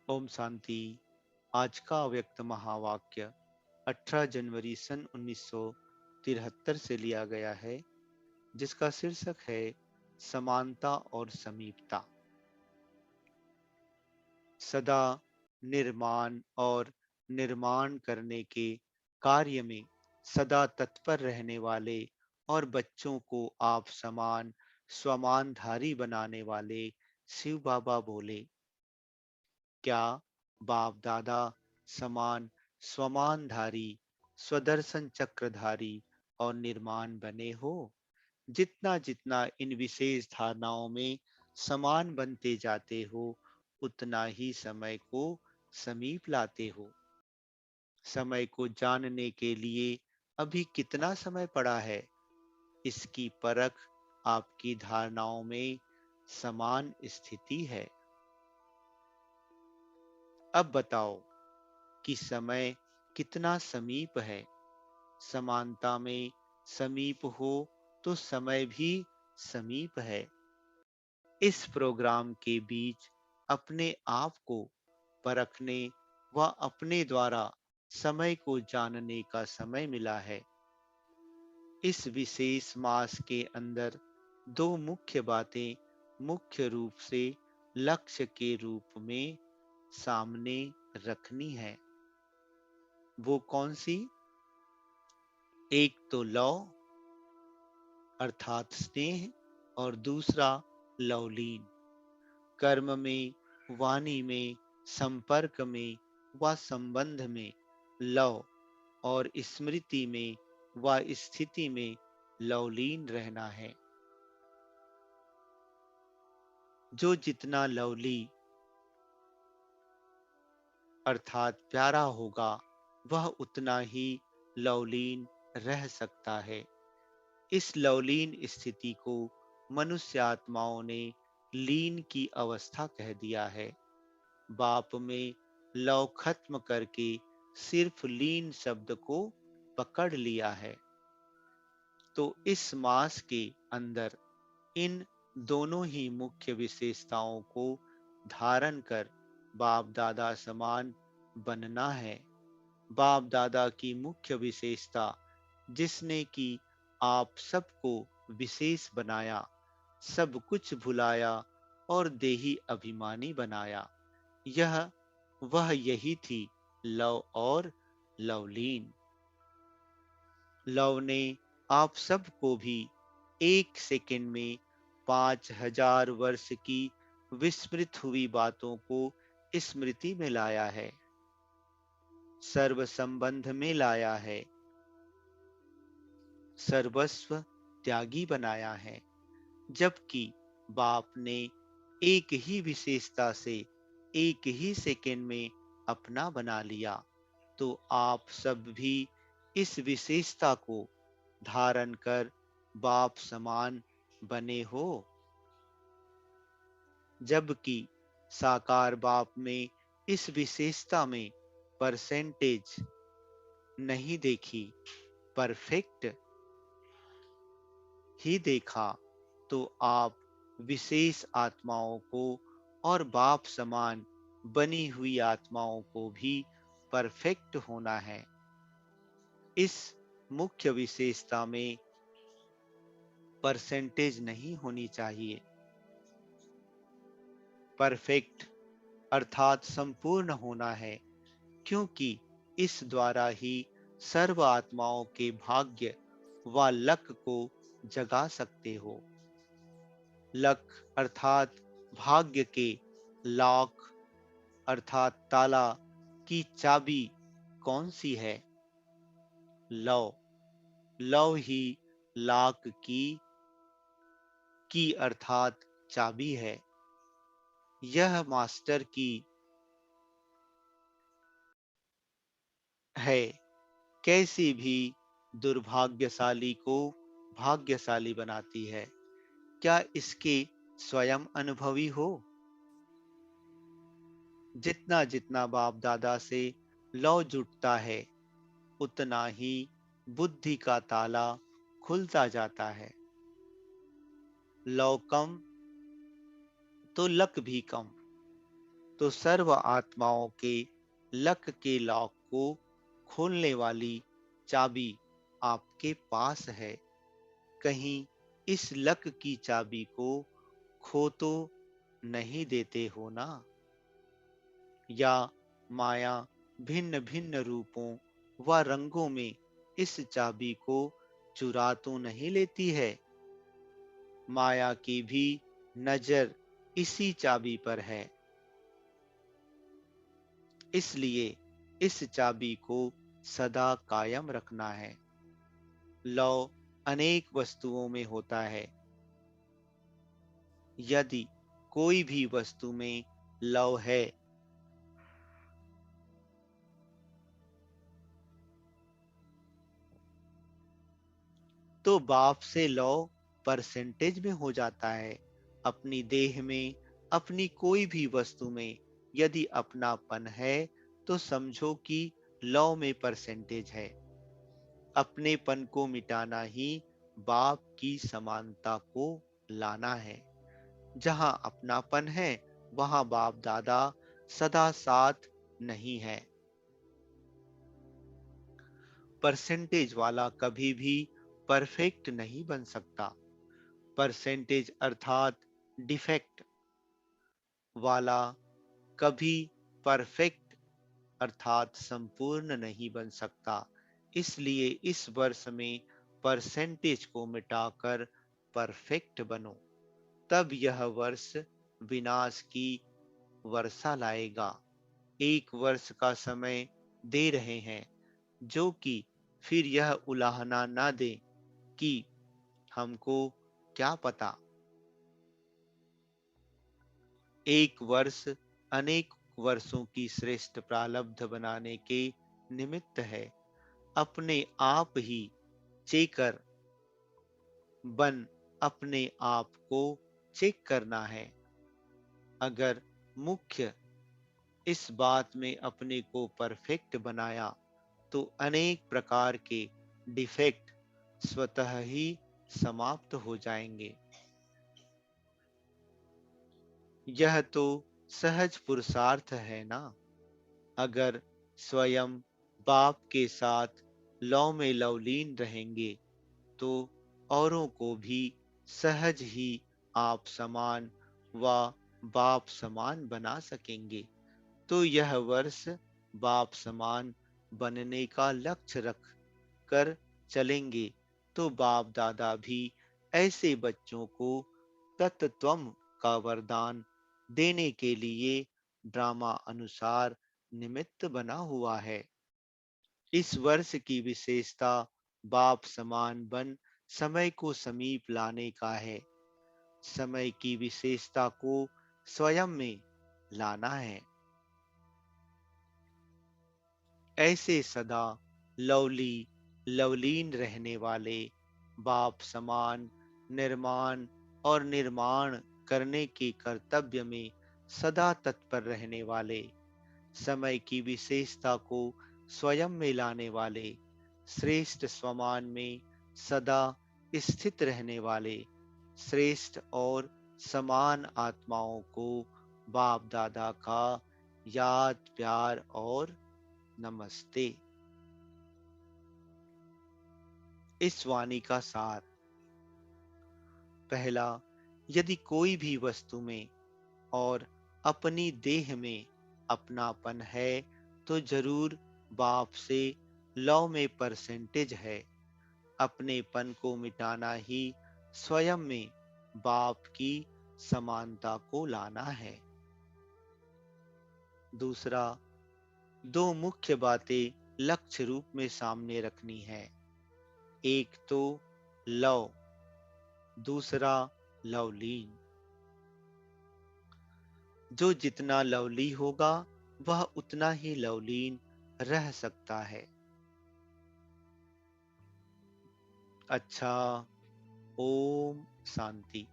ओम शांति। आज का अव्यक्त महावाक्य 18 जनवरी सन 1973 से लिया गया है, जिसका शीर्षक है समानता और समीपता। सदा निर्माण और निर्माण करने के कार्य में सदा तत्पर रहने वाले और बच्चों को आप समान स्वमानधारी बनाने वाले शिव बाबा बोले, क्या बाप दादा समान स्वमानधारी स्वदर्शन चक्रधारी और निर्माण बने हो? जितना जितना इन विशेष धारणाओं में समान बनते जाते हो, उतना ही समय को समीप लाते हो। समय को जानने के लिए अभी कितना समय पड़ा है, इसकी परख आपकी धारणाओं में समान स्थिति है। अब बताओ कि समय कितना समीप है। समानता में समीप हो तो समय भी समीप है। इस प्रोग्राम के बीच अपने आप को परखने व अपने द्वारा समय को जानने का समय मिला है। इस विशेष मास के अंदर दो मुख्य बातें मुख्य रूप से लक्ष्य के रूप में सामने रखनी है। वो कौन सी? एक तो लव अर्थात स्नेह, और दूसरा लवलीन। कर्म में, वाणी में, संपर्क में व संबंध में लव, और स्मृति में व स्थिति में लवलीन रहना है। जो जितना लवली अर्थात प्यारा होगा, वह उतना ही लवलीन रह सकता है। इस लवलीन स्थिति को मनुष्य आत्माओं ने लीन की अवस्था कह दिया है। बाप में लव खत्म करके सिर्फ लीन शब्द को पकड़ लिया है। तो इस मास के अंदर इन दोनों ही मुख्य विशेषताओं को धारण कर बाप दादा समान बनना है। बाप दादा की मुख्य विशेषता, जिसने कि आप सबको विशेष बनाया, सब कुछ भुलाया और देही अभिमानी बनाया, यह वह यही थी, लव और लवलीन। लव ने आप सबको भी एक सेकंड में 5000 वर्ष की विस्मृत हुई बातों को स्मृति में लाया है, सर्व संबंध में लाया है, सर्वस्व त्यागी बनाया है। जबकि बाप ने एक ही विशेषता से एक ही सेकंड में अपना बना लिया, तो आप सब भी इस विशेषता को धारण कर बाप समान बने हो। जबकि साकार बाप में इस विशेषता में परसेंटेज नहीं देखी, परफेक्ट ही देखा, तो आप विशेष आत्माओं को और बाप समान बनी हुई आत्माओं को भी परफेक्ट होना है। इस मुख्य विशेषता में परसेंटेज नहीं होनी चाहिए। परफेक्ट अर्थात संपूर्ण होना है, क्योंकि इस द्वारा ही सर्व आत्माओं के भाग्य व लक को जगा सकते हो। लक अर्थात भाग्य के, लॉक अर्थात ताला की चाबी कौन सी है? लव। लव ही लॉक की अर्थात चाबी है। यह मास्टर की है, कैसी भी दुर्भाग्यशाली को भाग्यशाली बनाती है। क्या इसके स्वयं अनुभवी हो? जितना जितना बाप दादा से लौ जुटता है, उतना ही बुद्धि का ताला खुलता जाता है। लौ कम तो लक भी कम। तो सर्व आत्माओं के लक के लॉक को खोलने वाली चाबी आपके पास है। कहीं इस लक की चाबी को खो तो नहीं देते हो ना? या माया भिन्न भिन्न रूपों व रंगों में इस चाबी को चुरा तो नहीं लेती है? माया की भी नजर इसी चाबी पर है। इसलिए इस चाबी को सदा कायम रखना है। लौ अनेक वस्तुओं में होता है। यदि कोई भी वस्तु में लौ है तो बाप से लौ परसेंटेज में हो जाता है। अपनी देह में, अपनी कोई भी वस्तु में यदि अपनापन है तो समझो कि लौ में परसेंटेज है। अपनेपन को मिटाना ही बाप की समानता को लाना है। जहां अपनापन है वहां बाप दादा सदा साथ नहीं है। परसेंटेज वाला कभी भी परफेक्ट नहीं बन सकता। परसेंटेज अर्थात डिफेक्ट वाला कभी परफेक्ट अर्थात संपूर्ण नहीं बन सकता। इसलिए इस वर्ष में परसेंटेज को मिटाकर परफेक्ट बनो। तब यह वर्ष विनाश की वर्षा लाएगा। 1 वर्ष का समय दे रहे हैं, जो कि फिर यह उलाहना ना दे कि हमको क्या पता। 1 वर्ष अनेक वर्षों की श्रेष्ठ प्रारब्ध बनाने के निमित्त है। अपने आप ही चेकर बन अपने आप को चेक करना है। अगर मुख्य इस बात में अपने को परफेक्ट बनाया तो अनेक प्रकार के डिफेक्ट स्वतः ही समाप्त हो जाएंगे। यह तो सहज पुरुषार्थ है ना? अगर स्वयं बाप के साथ लौ में लवलीन रहेंगे तो औरों को भी सहज ही आप समान व बाप समान बना सकेंगे। तो यह वर्ष बाप समान बनने का लक्ष्य रख कर चलेंगे तो बाप दादा भी ऐसे बच्चों को तत्त्वम का वरदान देने के लिए ड्रामा अनुसार निमित्त बना हुआ है। इस वर्ष की विशेषता बाप समान बन समय को समीप लाने का है। समय की विशेषता को स्वयं में लाना है। ऐसे सदा लवली लवलीन रहने वाले बाप समान निर्माण और निर्माण करने के कर्तव्य में सदा तत्पर रहने वाले, समय की विशेषता को स्वयं में लाने वाले, श्रेष्ठ स्वमान में सदा स्थित रहने वाले, श्रेष्ठ और समान आत्माओं को बाप दादा का याद प्यार और नमस्ते। इस वाणी का सार। पहला, यदि कोई भी वस्तु में और अपनी देह में अपनापन है तो जरूर बाप से लौ में परसेंटेज है। अपनेपन को मिटाना ही स्वयं में बाप की समानता को लाना है। दूसरा, दो मुख्य बातें लक्ष्य रूप में सामने रखनी है। एक तो लौ, दूसरा लवलीन। जो जितना लवली होगा वह उतना ही लवलीन रह सकता है। अच्छा, ओम शांति।